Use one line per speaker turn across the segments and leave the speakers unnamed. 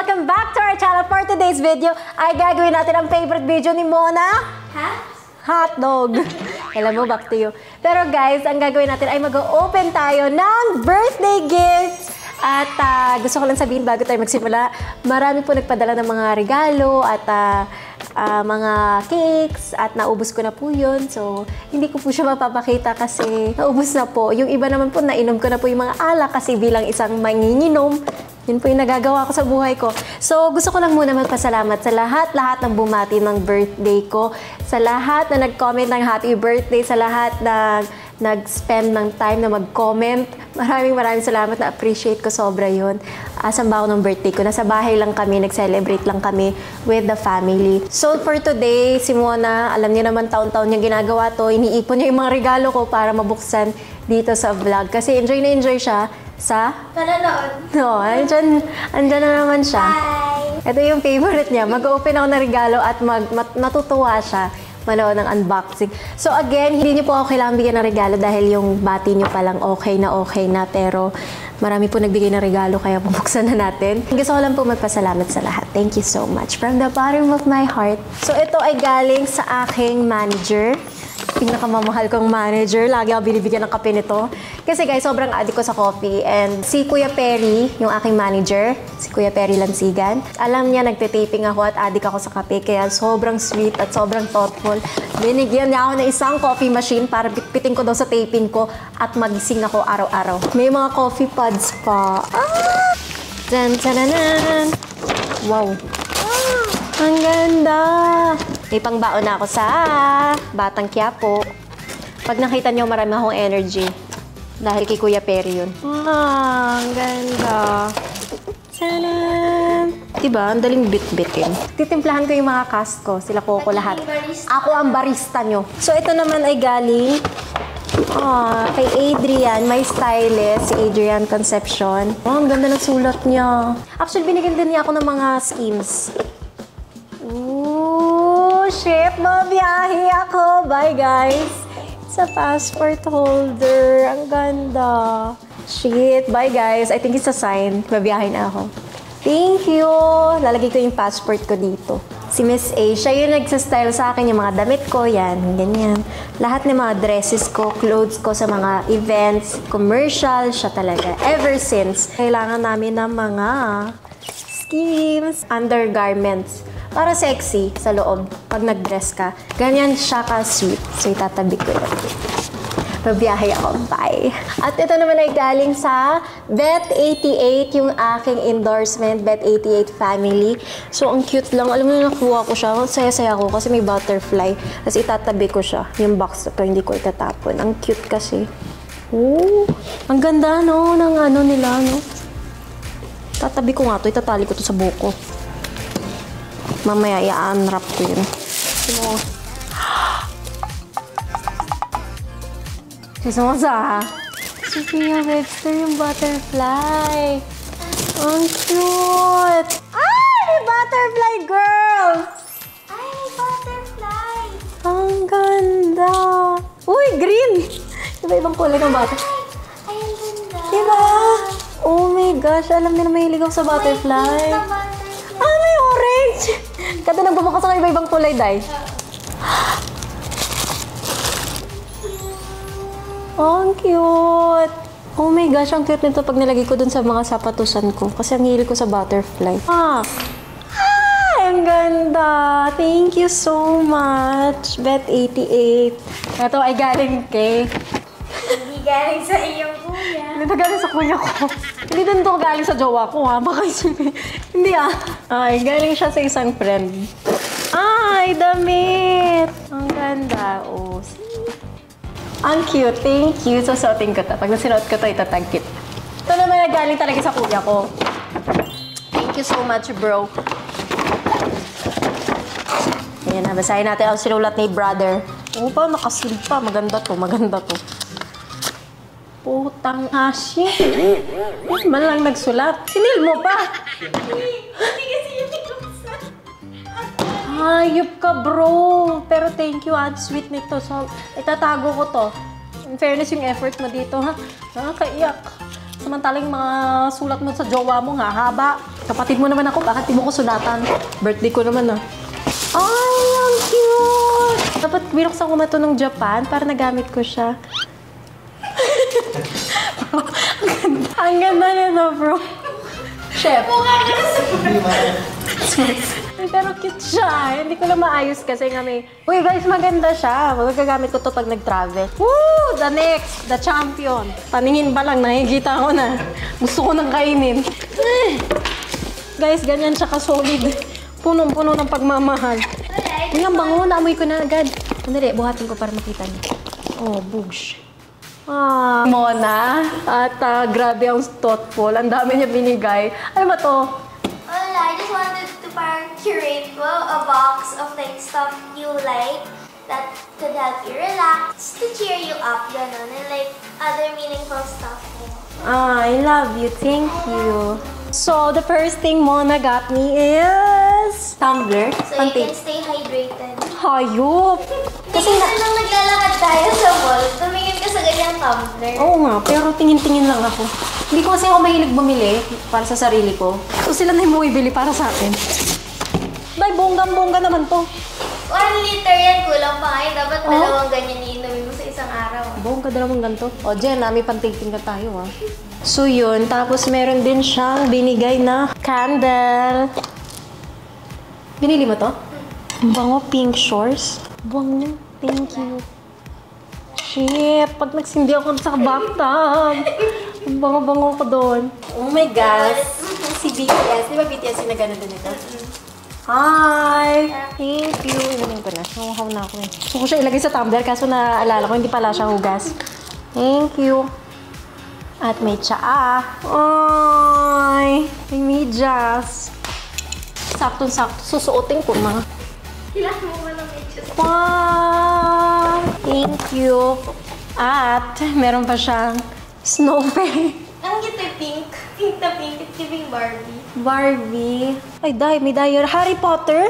Welcome back to our channel. For today's video ay gagawin natin ang favorite video ni Mona. Hotdog. Alam mo, back to you. Pero guys, ang gagawin natin ay mag-open tayo ng birthday gifts. At gusto ko lang sabihin bago tayo magsimula, marami po nagpadala ng mga regalo at mga cakes at naubos ko na po yun. So, hindi ko po siya mapapakita kasi naubos na po. Yung iba naman po, nainom ko na po yung mga alak kasi bilang isang manginginom, yun po yung nagagawa ko sa buhay ko. So, gusto ko lang muna magpasalamat sa lahat ng bumati ng birthday ko, sa lahat na nag-comment ng happy birthday, sa lahat na nag-spend ng time na mag-comment. Maraming salamat, na-appreciate ko sobra yun. Samba ako ng birthday ko. Nasa bahay lang kami, nag-celebrate lang kami with the family. So for today, si Mona, alam niyo naman taon-taon niya ginagawa to. Iniipon niya yung mga regalo ko para mabuksan dito sa vlog. Kasi enjoy na enjoy siya sa
panonood.
No, andyan na naman siya.
Hi!
Ito yung favorite niya. Mag-open ako ng regalo at matutuwa siya manood ng unboxing. So again, hindi niyo po ako kailangan bigyan ng regalo dahil yung bati niyo palang okay na. Pero marami po nagbigay ng regalo kaya bubuksan na natin. Gusto ko lang po magpasalamat sa lahat. Thank you so much. From the bottom of my heart. So ito ay galing sa aking manager. Pinakamamahal kong manager. Lagi ako binibigyan ng kape nito. Kasi guys, sobrang addict ko sa coffee. And si Kuya Perry, yung aking manager, si Kuya Perry Lansigan, alam niya nagtitaping ako at addict ako sa kape. Kaya sobrang sweet at sobrang thoughtful. Binigyan niya ako ng isang coffee machine para bitbitin ko daw sa taping ko at magising ako araw-araw. May mga coffee pods pa. Tan-tananan! Wow! Ang ganda! May pangbaon na ako sa Batang Quiapo. Pag nakita niyo, marami akong energy. Dahil kay Kuya Perry yun. Ang ganda. Tanan! Diba? Ang daling bit-bitin. Titimplahan ko yung mga cast ko. Sila ko lahat. Ako ang barista nyo. So, ito naman ay galing kay Adrian. May stylist. Si Adrian Concepcion. Ang ganda ng sulat niya. Actually, binigyan din niya ako ng mga schemes. Shit, mabiyahe ako. Bye, guys. Sa passport holder. Ang ganda. Shit, bye, guys. I think it's a sign. Mabiyahe na ako. Thank you. Lalagay ko yung passport ko dito. Si Miss A, siya yung nagsastyle sa akin yung mga damit ko. Yan, ganyan. Lahat ng mga dresses ko, clothes ko sa mga events, commercial, siya talaga. Ever since, kailangan namin ng mga schemes, undergarments. Para sexy sa loob pag nag-dress ka. Ganyan siya ka-sweet. So, itatabi ko yun. Mabiyahe ako. Bye! At ito naman ay galing sa Bet88, yung aking endorsement, Bet88 family. So, ang cute lang. Alam mo na nakuha ko siya. Saya-saya ko kasi may butterfly. Tapos itatabi ko siya. Yung box pero hindi ko itatapon. Ang cute kasi. Oh, ang ganda, no? Ng ano nila, no? Tatabi ko nga to. Itatali ko to sa buko. Mamaya, i-unwrap ko yun. Sisa Sophia Webster yung butterfly. Ang cute! May butterfly, girl!
Ay, may butterfly!
Ang ganda! Uy, green! Iba-ibang kulay ng butterfly.
Ay, ang ganda!
Diba? Oh my gosh, alam niyo na mahilig ako sa butterfly. May orange! Kada nang bumukas ako iba-ibang kulay, Day. Oh, ang cute! Oh my gosh, ang cute nito pag nilagay ko dun sa mga sapatusan ko. Kasi ang hilig ko sa butterfly. Ang ganda! Thank you so much, Bet88. Ito ay galing kay...
Hindi galing sa iyong kuya.
Hindi na galing sa kuya ko. Hindi din to galing sa jowa ko, ha? Baka isipin. Hindi, Ay, galing siya sa isang friend. Ay, damit! Ang ganda. Oh, see? Ang cute. Thank you. Susuotin ko to. Pag nasinuot ko to, itatag kita. Ito naman na galing talaga sa kuya ko. Thank you so much, bro. Ayan na, basahin natin ang sinulat ni brother. Oo pa, nakasil pa. Maganda to, maganda to. Putang asin. Man lang nagsulat. Sinil mo pa.
Hindi kasi yung tinuksan.
Hayop ka, bro. Pero thank you, ang sweet nito. So, itatago ko to. In fairness, yung effort mo dito, ha? Nakakaiyak. Samantalang yung mga sulat mo sa jowa mo, haba. Kapatid mo naman ako, bakit di mo ko sulatan? Birthday ko naman ah. Ay, ang cute! Dapat binuksan ko ito ng Japan para nagamit ko siya. Bro, ang ganda nito, bro. Chef. Pero cute siya. Hindi ko lang maayos kasi nga may... Uy guys, maganda siya. Magagamit ko to pag nag-travel. Woo! The next! The champion. Paningin pa lang, nakikita ko na. Gusto ko nang kainin. Guys, ganyan siya ka-solid. Punong-puno ng pagmamahal. Uy, ang bango. Naamoy ko na agad. Andali, buhatin ko para makita niyo. Oh, bugs. Ah, Mona. At grabe ang thoughtful. Ang dami niya binigay. Ano ba to?
Wala, I just wanted to parang curate mo a box of like stuff you like that could help you relax, to cheer you up, gano'n, and like other meaningful stuff.
Ah, I love you. Thank you. So, the first thing Mona got me is tumbler.
So you can stay hydrated.
Hayop!
Kasi nung naglalakad tayo sa mall, tumingin ka sa ganyang tumbler.
Oo nga, pero tingin-tingin lang ako. Hindi ko kasi ako mahilig bumili para sa sarili ko. So, sila na yung bumibili para sa akin. Bay, bonggang-bongga naman to.
1 liter yan, kulang pa nga yun. Dapat dalawang ganyan iinumin mo sa isang araw.
Bongga, dalawang ganito. O, Jen, may pantiting ka tayo, ah. So, yun. Tapos, meron din siyang binigay na candle. Binili mo to? Ang bango, Pink Shores. Bango, thank you. Shit, pag nagsindi ako sa bathtub. Ang bango-bango ko doon. Oh my gosh. Si BTS. Di ba BTS yung nagano din ito? Hi! Thank you. Inumin ko na. Nakuhaw na ako eh. Gusto ko siya ilagay sa tumbler kaso naalala ko hindi pala siya hugas. Thank you. At may tsaa. Ay! May medyas. Saktong-sakto. Susuotin ko mga.
Kailangan mo ng medyas.
Wow! Thank you. At meron pa siyang snowflake.
Ang kita pink. Pink na pink. It's giving Barbie.
Barbie. Ay, may diary. Harry Potter?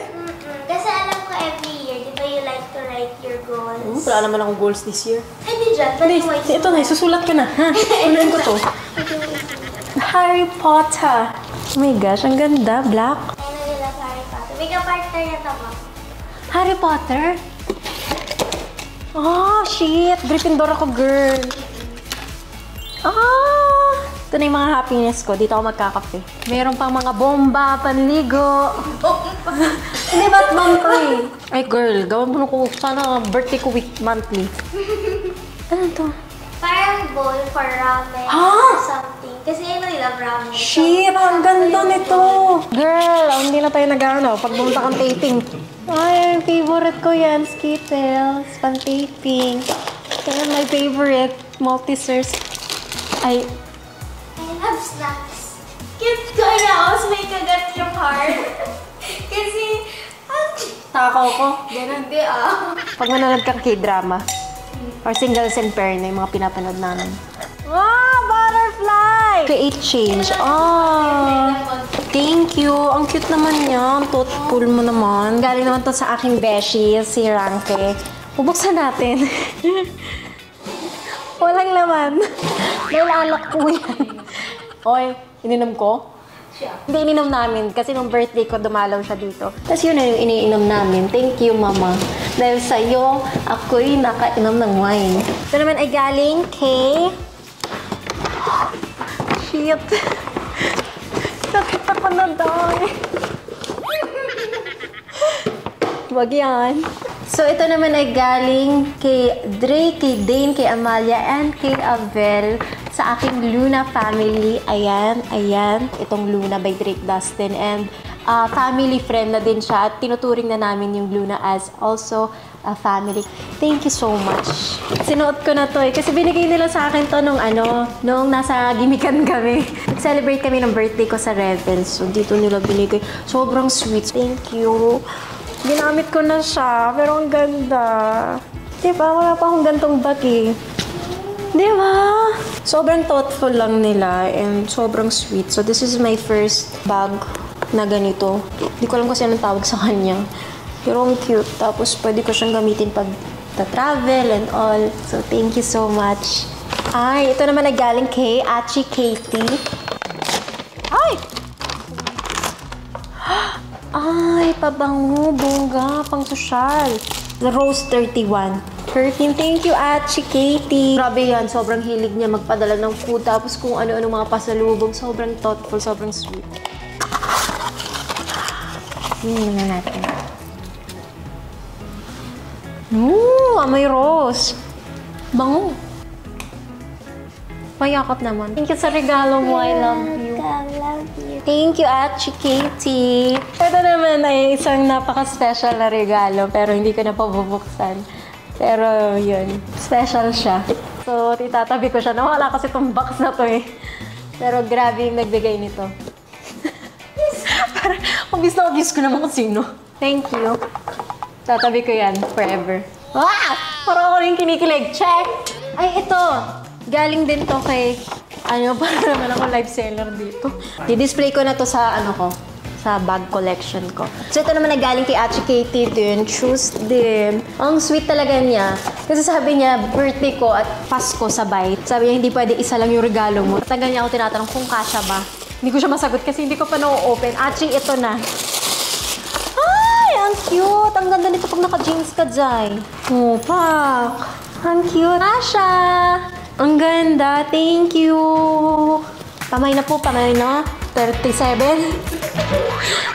Kasi alam ko every year, di ba you like to write your goals?
Wala naman akong goals this year.
Ay, di dyan.
Ito na, susulat ko na. Ha? Unahin ko to. Harry Potter. Oh my gosh, ang ganda. Black.
Ay, nalila sa Harry Potter. May ka-partner yan naman.
Harry Potter? Oh, shit. Gryffindor ako, girl. Ah! Ito na yung mga happiness ko. Dito ako magkakape. Meron pang mga bomba, panligo. Hindi ba't monthly? Ay, girl. Gawin mo ko. Sana birthday ko monthly. Ano to?
Parang bowl for ramen
Ah!
or something. Kasi yun nila ramen.
Shit! Ang ganda nito! Girl, hindi na tayo nag-ano. Pag bumunta kang taping. Ay, favorite ko yan. Skittles. Pan-taping. Kaya my favorite. Multi-source. Ay,
I love snacks. Cute ko na ako may kagat yung heart. Kasi,
takaw ko.
ganun di ah.
Pag manonood kang K-drama. Or singles and pair na yung mga pinapanood namin. Ah! Butterfly! Create change. Ah! Thank you. Ang cute naman niya. Ang thoughtful mo naman. Galing naman to sa aking beshi, si Ranke. Bubuksan natin. Walang laman. Dahil alak po yan. Oy, ininom ko? Hindi ininom namin kasi nung birthday ko dumalaw siya dito. Tapos yun na yung iniinom namin. Thank you, Mama. Dahil sa'yo, ako'y nakainom ng wine. Ito naman ay galing kay... Shit. Sakit ako na daw. Wag yan. So, ito naman ay galing kay Dre, kay Dane, kay Amalia, and kay Avel sa aking Luna family. Ayan, ayan. Itong Luna by Drake Dustin. And family friend na din siya. At tinuturing na namin yung Luna as also a family. Thank you so much. Sinuot ko na to eh. Kasi binigay nila sa akin to nung nasa gimikan kami. Nag-celebrate kami ng birthday ko sa Revels. So, dito nila binigay. Sobrang sweet. Thank you. Ginamit ko na siya, pero ang ganda. Diba? Wala pa akong gantong bag eh. Diba? Sobrang thoughtful lang nila and sobrang sweet. So this is my first bag na ganito. Hindi ko alam kasi anong tawag sa kanya. Pero ang cute. Tapos pwede ko siyang gamitin pag travel and all. So thank you so much. Ay, ito naman ay galing kay Achi Katie. Ay! Ay, pabango, bongga, pang sosyal. Rose 31. Perfume. Thank you, Achi Katie. Grabe yan, sobrang hilig niya magpadala ng food. Tapos kung ano-ano mga pasalubong. Sobrang thoughtful, sobrang sweet. Tingnan na natin. Amoy rose. Bango. Mayakap naman. Thank you sa regalo mo. I love you.
I love you.
Thank you, Achi Katie. Ito naman ay isang napaka-special na regalo pero hindi ko na pabubuksan. Pero yun, special siya. So, titatabi ko siya. Nawala kasi itong box na to eh. Pero grabe yung nagbigay nito. Parang, obvious ko naman kung sino. Thank you. Tatabi ko yan forever. Wow! Parang ako rin kinikilig. Check! Ay, ito! Galing din to kay, para naman ako live seller dito. I-display ko na to sa, sa bag collection ko. So, ito naman na galing kay Achi Katie din. Shoes din. Ang sweet talaga niya. Kasi sabi niya, birthday ko at Pasko sabay. Sabi niya, hindi pwede isa lang yung regalo mo. Tagal niya ako tinatanong kung kasya ba. Hindi ko siya masagot kasi hindi ko pa na-open. Achi, ito na. Ay, ang cute! Ang ganda nito pag naka-jeans ka, Jai. Oh, pak! Ang cute! Kasha! Ang ganda! Thank you! Pamay na po, pamay na. 37.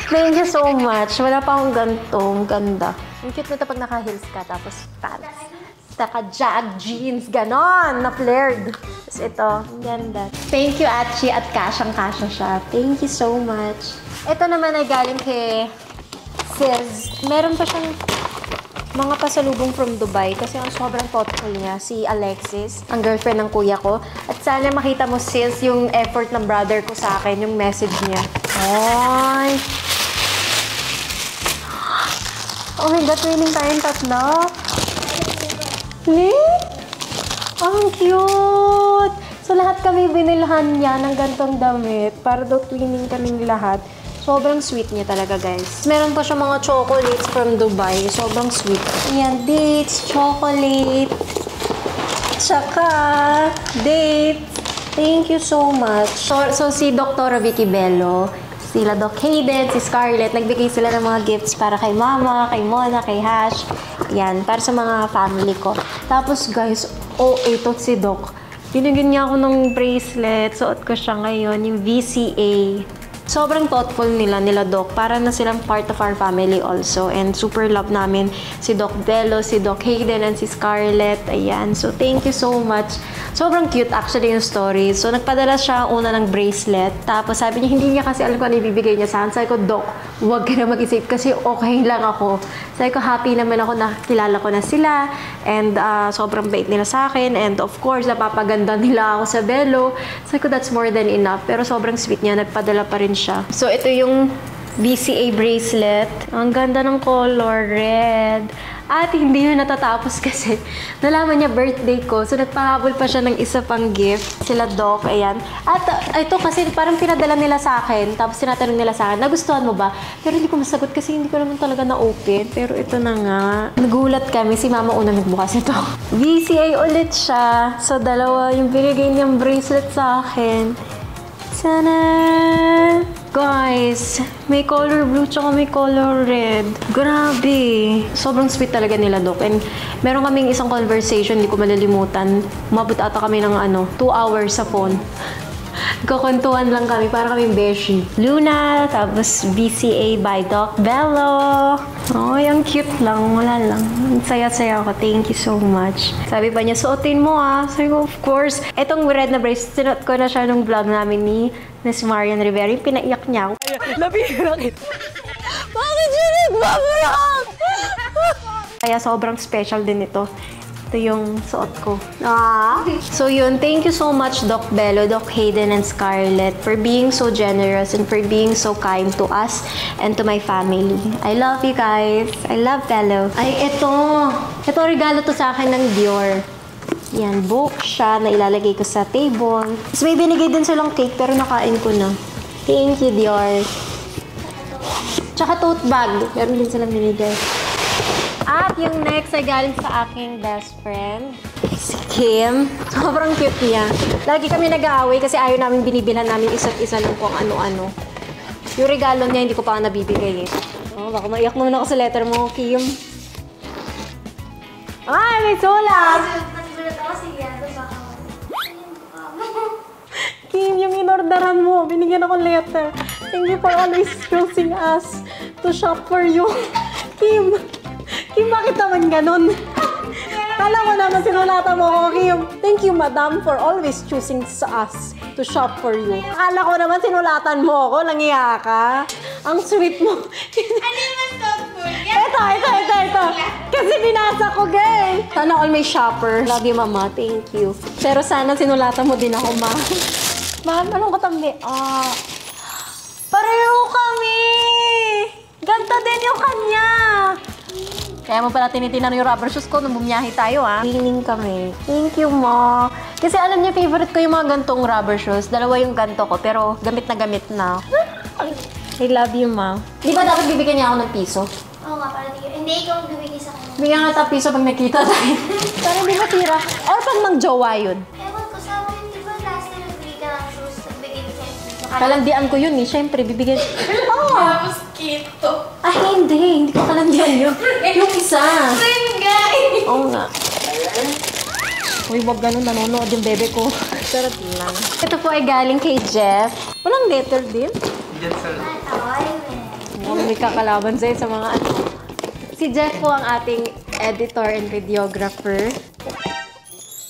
Thank you so much. Wala pa akong ganito. Ang ganda. Ang cute nito pag naka-heels ka, tapos pants. Naka-jag jeans, ganon, na flared. Tapos ito, ang ganda. Thank you, Achi, at kasyang-kasya siya. Thank you so much. Ito naman ay galing kay Sis. Meron pa siyang mga pasalubong from Dubai kasi ang sobrang thoughtful niya, si Alexis, ang girlfriend ng kuya ko. At sana makita mo, Sis, yung effort ng brother ko sa akin, yung message niya. Ay! Oh my God, winning tayong tatlo. Ang cute! So, lahat kami binilhan niya ng gantong damit para daw twinning kaming lahat. Sobrang sweet niya talaga, guys. Meron pa siya mga chocolates from Dubai. Sobrang sweet. Ayan, dates, chocolate, tsaka dates. Thank you so much. So si Dr. Vicky Bello, sila Doc Hayden, si Scarlett, nagbigay sila ng mga gifts para kay Mama, kay Mona, kay Hash. Yan, para sa mga family ko. Tapos, guys, ito si Doc. Binigyan niya ako ng bracelet. Suot ko siya ngayon, yung VCA. Sobrang thoughtful nila Doc. Para na silang part of our family also. And super love namin si Doc Bello, si Doc Hayden, and si Scarlett. Ayan. So, thank you so much. Sobrang cute actually yung story. So, nagpadala siya una ng bracelet. Tapos, sabi niya, hindi niya kasi alam kung ano ibibigay niya sa akin. Sabi ko, Doc, huwag ka na mag-isip kasi okay lang ako. Sabi ko, happy naman ako na kilala ko na sila. And sobrang bait nila sa akin. And of course, napapaganda nila ako sa Bello. Sabi ko, that's more than enough. Pero sobrang sweet niya. Nagpadala pa rin siya. So, ito yung VCA bracelet. Ang ganda ng color, red. At hindi yun natatapos kasi nalaman niya birthday ko. So, nagpahabol pa siya ng isa pang gift. Sila Doc, ayan. At ito kasi parang pinadala nila sa akin. Tapos tinatanong nila sa akin, nagustuhan mo ba? Pero hindi ko masagot kasi hindi ko naman talaga na-open. Pero ito na nga. Nagulat kami. Si Mama una nagbukas ito. VCA ulit siya. So, dalawa yung binigay niyang bracelet sa akin. Sana! Guys, may color blue tsaka may color red. Grabe! Sobrang sweet talaga nila, Doc. And meron kaming isang conversation, hindi ko malilimutan. Umabot ata kami ng 2 hours sa phone. Nagkakwentuhan lang kami, para kaming beshi. Luna, tapos BCA by Doc Bello. Ay, ang cute lang. Wala lang. Ang saya-saya ako. Thank you so much. Sabi pa niya, suotin mo ah. Sabi ko, of course. Etong red na bracelet, sinuot ko na siya nung vlog namin ni Miss Marian Rivera. Yung pinaiyak niya ako. Nabihira kita. Bakit yun nagbabayak? Kaya sobrang special din ito. Ito yung suot ko. So yun, thank you so much Doc Bello, Doc Hayden, and Scarlett for being so generous and for being so kind to us and to my family. I love you guys. I love Bello. Ay, ito. Ito regalo to sa akin ng Dior. Yan, book siya na ilalagay ko sa table. Tapos may binigay din silang cake pero nakain ko na. Thank you, Dior. Tsaka tote bag. Meron din silang binigay. At yung next ay galing sa aking best friend. Sige. Kim. Sobrang cute niya. Lagi kami nag-aaway kasi ayaw namin binibilhan namin isa't isa ng kung ano-ano. Yung regalo niya, hindi ko pa nabibigay eh. Oh, baka maiyak naman ako sa letter mo, Kim. Ay, may sulat!
Nagsulat ako si Yado, baka
Kim, yung inorderan mo, binigyan ako letter. Thank you for always choosing us to shop for you. Kim, bakit naman ganun? Kala ko naman sinulatan mo ako, Kim. Thank you, madam, for always choosing us to shop for you. Kala ko naman sinulatan mo ako, nangiya ka. Ang sweet mo.
Ano yung mas thoughtful?
Ito. Kasi binasa ko, girl. Sana all may shopper. Love you, mama. Thank you. Pero sana sinulatan mo din ako, ma. Ma'am, anong katambi? Pareho kami! Ganda din yung kanya! Kaya mo pala tinitinan yung rubber shoes ko nung bumiyahe tayo, ha? Cleaning kami. Thank you, ma. Kasi alam niyo, favorite ko yung mga gantong rubber shoes. Dalawa yung ganto ko, pero gamit na. I love you, ma. Di ba dapat bibigyan niya ako ng piso?
Oo nga, para hindi ikaw bibigay sa kanya.
Bigyan nga tayo piso pag nakita tayo. Para hindi matira. Or pag mag-jowa yun.
Ewan ko, sa akin, di ba last time nagbigay ka ng shoes, nagbigay ko sa'yo.
Kalandian ko yun eh. Siyempre, bibigyan.
Tapos kito.
Hindi ko kalandian yun. Yung isa.
Same guy!
Oo nga. Uy, wag ganun. Nanonood yung bebe ko. Sarap lang. Ito po ay galing kay Jeff. Walang letter din. May kakalaban sa'yo sa mga ano. Si Jeff po ang ating editor and videographer.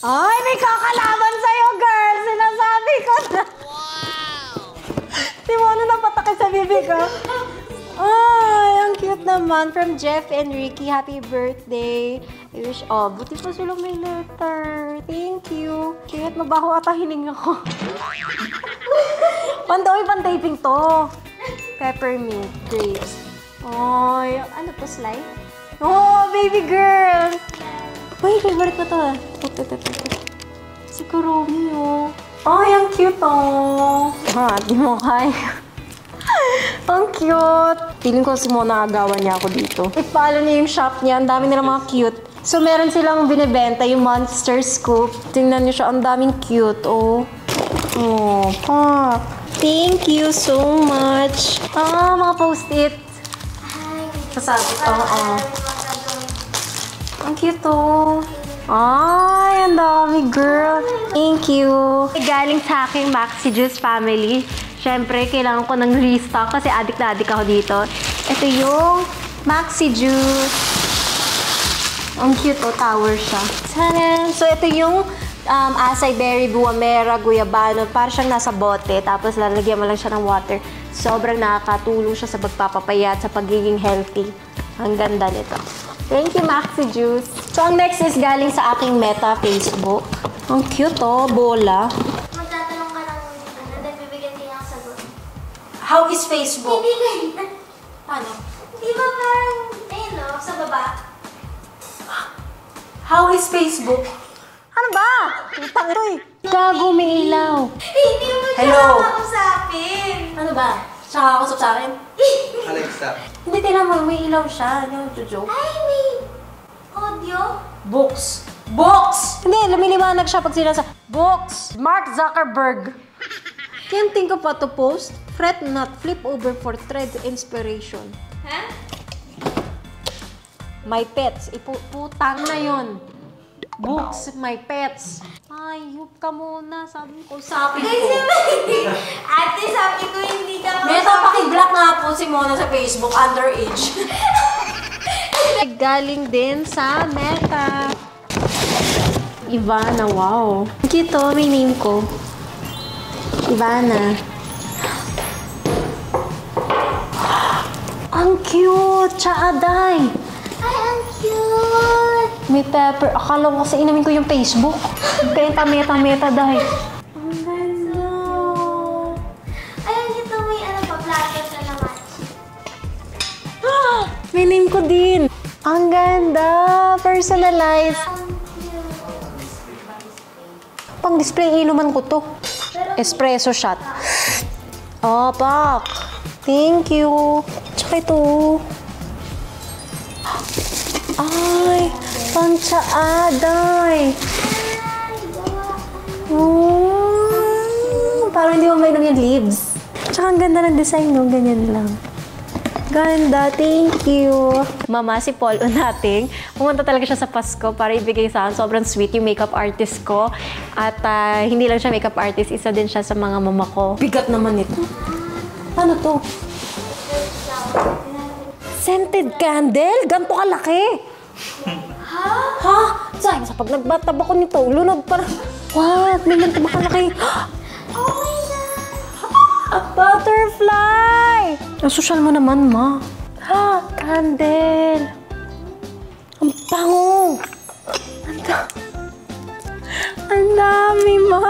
Ay, may kakalaban sa'yo, girl! Sinasabi ko na. Di mo ano napatake sa bibig ko? Ay, ang cute naman. From Jeff and Ricky, happy birthday. I wish, buti pa sila may letter. Thank you. Cute, mabaho ata hiling ako. Pan-taping to. Peppermint grapes. Ay, ano to, slime? Oh, baby girl! Uy, favorite ko to. Ito. Si Kuromi, oh. Ay, ang cute, oh. Di mo kaya. Ang cute. Feeling ko si Mona agawan niya ako dito. I-follow niya yung shop niya. Ang dami nilang mga cute. So, meron silang binibenta yung Monster Scoop. Tingnan niyo siya. Ang daming cute, oh. Oh, pa. Thank you so much. Mga post-it. Sasabi. Ang cute, oh. Ay, ang dami, girl. Thank you. Galing sa aking Maxi Juice family. Siyempre, kailangan ko ng restock kasi addict na addict ako dito. Ito yung Maxi Juice. Ang cute, oh. Tower siya. Tanan! So, ito yung acai berry, buwamera, guyabano. Para siyang nasa bote. Tapos, lalagyan mo lang siya ng water. Sobrang nakakatulong siya sa pagpapapayat, sa pagiging healthy. Ang ganda nito. Thank you, Maxi Juice. So, ang next is galing sa aking Meta Facebook. Ang cute, oh. Bola.
Magtatanong ka lang ano, then bibigyan din ako sagot.
How is Facebook?
Hindi ganyan.
Paano?
Di ba parang, ayun no, sa baba?
How is Facebook? Ano ba? Utang ito eh. Gago, may ilaw.
Hindi mo siya
Hello?
makausapin.
Ano ba? Siya kakakusap sa akin?
Alexa.
Hindi, tinan mo. May ilaw siya. Yung jojo.
Ay, may audio.
Books. Books! Hindi, lumiliwanag siya pag sinasa. Books! Mark Zuckerberg. Can't think of what to post. Fret not. Flip over for thread inspiration.
Ha?
My pets. Putang na yun. Books, my pets. Ay, yup ka muna. Sabi ko, sabi ko.
Ate, sabi ko hindi ka
Meta, paki-block nga po si Mona sa Facebook, underage. Galing din sa Meta. Ivana, wow. Cute, may name ko. Ivana. Ang cute! Tsaaday!
Ay, ang cute!
May pepper. Akala ko kasi inamin ko yung Facebook. Meta, dahil. Ang ganda.
Ay, ang cute na may ano pa, plato sa naman.
May name ko din. Ang ganda. Personalized. Pang display inuman ko to. Espresso shot. Oh, pak. Thank you. Tsaka ito. Ay, pang tsaaday. Oh, parang hindi mo mainom yung leaves. Tsaka ang ganda ng design, no? Ganyan lang. Ganda, thank you. Mama, si Paul Unating, pumunta talaga siya sa Pasko para ibigay sa akin. Sobrang sweet yung makeup artist ko. At hindi lang siya makeup artist, isa din siya sa mga mama ko. Bigat naman ito. Ano to? Scented candle? Ganto kalaki. Ha? Ha? Say, sa pag nagbatab ako nito, lunod parang, what? May ganto ba kalaki?
Oh my God!
A butterfly! Ang social mo naman, ma. Ha? Candle. Ang bango. Ang dami, ma.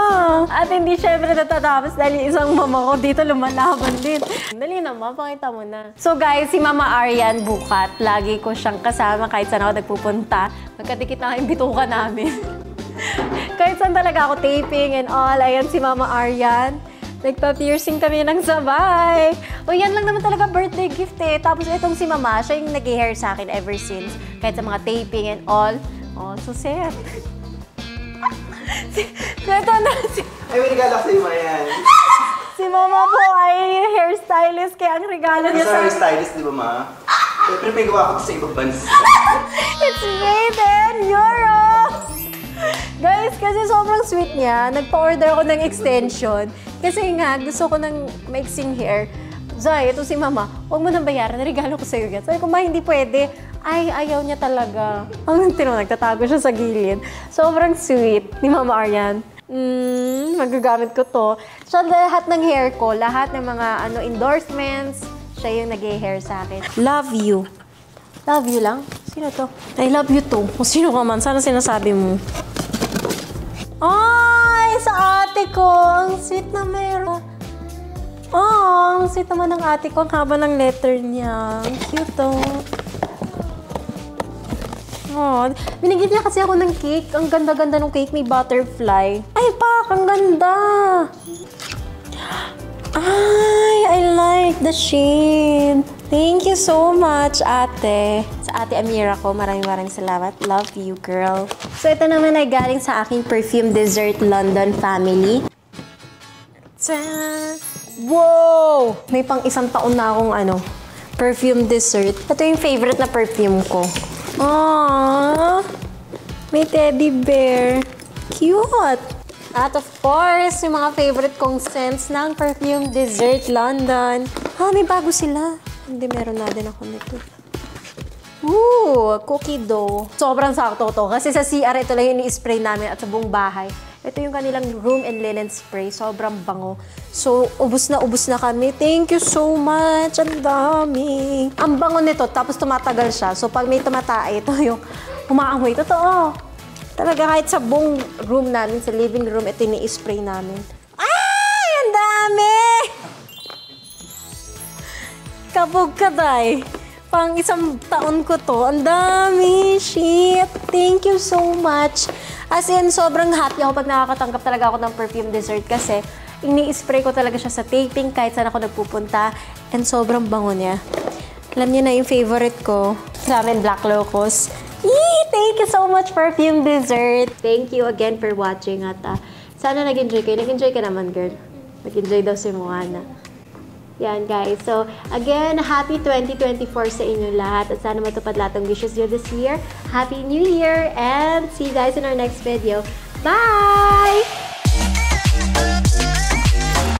At hindi syempre natatapos dahil isang mama ko dito lumalaban din. Dali na, ma. Pakita mo na. So, guys, si Mama Arian Bukat, lagi ko siyang kasama kahit saan ako nagpupunta. Magkadikit na yung bituka namin. Kahit saan talaga ako taping and all. Ayan si Mama Arian. Nagpa-piercing kami ng sabay. O yan lang naman talaga birthday gift eh. Tapos itong si Mama, siya yung nag-hair sa akin ever since. Kahit sa mga taping and all. Oh, so set. Ito na si...
Ay, may regalo sa'yo, Marian.
Si Mama po ay hairstylist kaya ang regalo niya
Sa
sa...
hairstylist, di ba, ma? Pero may gawa ko sa ibang bansa.
It's made in Europe! Guys, kasi sobrang sweet niya. Nagpa-order ako ng extension. Kasi nga, gusto ko ng mixing hair. Zay, ito si Mama, huwag mo nang bayaran. Regalo ko sa'yo yan. Sabi ko, ma, hindi pwede. Ay, ayaw niya talaga. Ang nagtatago siya sa gilid. Sobrang sweet ni Mama Arian. Magagamit ko to. So, lahat ng hair ko, lahat ng mga endorsements, siya yung nag-hair sa akin. Love you. Love you lang? Sino to? I love you to. Kung sino ka man, sana sinasabi mo. Ay, sa ate ko. Ang sweet na meron. Oh, ang sweet naman ng ate ko. Ang haba ng letter niya. Ang cute oh. Oh, binigyan niya kasi ako ng cake. Ang ganda-ganda ng cake. May butterfly. Ay, pak! Ang ganda! Ay, I like the shade. Thank you so much, ate. Sa ate Amira ko, maraming salamat. Love you, girl. So, ito naman ay galing sa aking Perfume Dessert London family. Tadaan! Wow! May pang isang taon na akong perfume dessert. Ito yung favorite na perfume ko. Aww! May teddy bear. Cute! At of course, yung mga favorite kong scents ng Perfume Dessert London. Ha, may bago sila. Hindi, meron na din ako nito. Ooh, cookie dough. Sobrang sakto to. Kasi sa CR, ito lang yung ni-spray namin at sa buong bahay. Ito yung kanilang room and linen spray. Sobrang bango. So, ubus na kami. Thank you so much. Ang dami. Ang bango nito, tapos tumatagal siya. So, pag may tumatay, ito yung umaamoy. Totoo. Talaga kahit sa buong room namin, sa living room, ito yung ni-spray namin. Ay! Ang dami! Kabog ka, day. Pang isang taon ko to. Ang dami. Shit. Thank you so much. As in, sobrang happy ako pag nakakatanggap talaga ako ng perfume dessert kasi ini-spray ko talaga siya sa taping kahit saan ako nagpupunta and sobrang bango niya. Alam niyo na yung favorite ko. Sa amin, Black Locos. Yee! Thank you so much, perfume dessert. Thank you again for watching at sana nag-enjoy kayo. Nag-enjoy ka naman, girl. Nag-enjoy daw si Moana. Yan, guys. So, again, happy 2024 sa inyo lahat. At sana matupad lahat ng wishes nyo this year. Happy New Year! And see you guys in our next video. Bye!